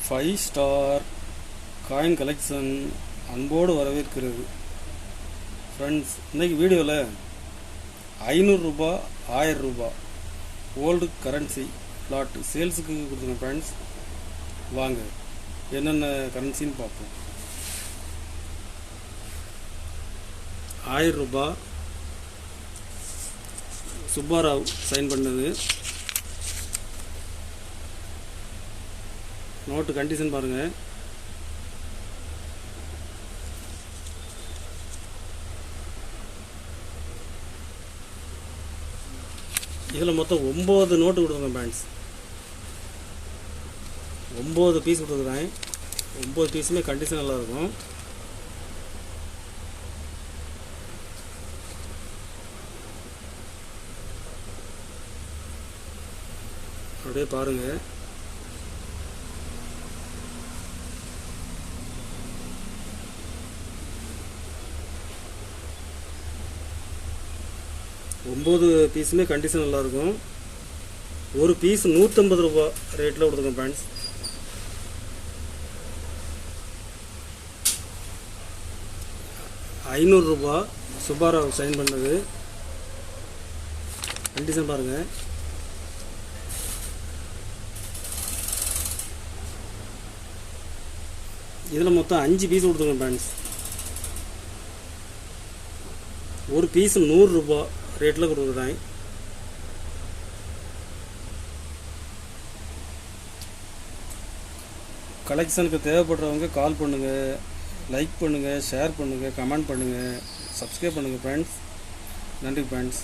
5 star coin collection அன்போடு வரவேற்கிறது. Friends, இன்றைக்கி வீடியோவில் 500 ரூபா 1000 ரூபா ஓல்டு கரன்சி பிளாட் சேல்ஸுக்கு கொடுத்துருங்க. ஃப்ரெண்ட்ஸ், வாங்க என்னென்ன கரன்சின்னு பார்ப்போம். 1000 ரூபா சுப்பாராவ் சைன் பண்ணது. நோட்டு கண்டிஷன் பாருங்கள். இதில் மொத்தம் 9 நோட்டு கொடுத்துருக்கேன் ஃப்ரெண்ட்ஸ். 9 பீஸ் கொடுத்துருக்குறேன். 9 பீஸுமே கண்டிஷன் நல்லாயிருக்கும். அப்படியே பாருங்கள். ஒம்பது பீஸுமே கண்டிஷன் நல்லாயிருக்கும். ஒரு பீஸ் 150 ரூபா ரேட்டில் கொடுத்துருக்கோம் ஃப்ரெண்ட்ஸ். ரூபா சுப்பாராவ் சைன் பண்ணது. கண்டிஷன் பாருங்கள். இதில் மொத்தம் 5 பீஸ் கொடுத்துருக்கோம் ஃப்ரெண்ட்ஸ். ஒரு பீஸ் 100 ரூபா ரேட்டில் கொடுக்குறேன். கலெக்ஷனுக்கு தேவைப்படுறவங்க கால் பண்ணுங்கள், லைக் பண்ணுங்கள், ஷேர் பண்ணுங்கள், கமெண்ட் பண்ணுங்கள், சப்ஸ்கிரைப் பண்ணுங்கள் ஃப்ரெண்ட்ஸ். நன்றி ஃப்ரெண்ட்ஸ்.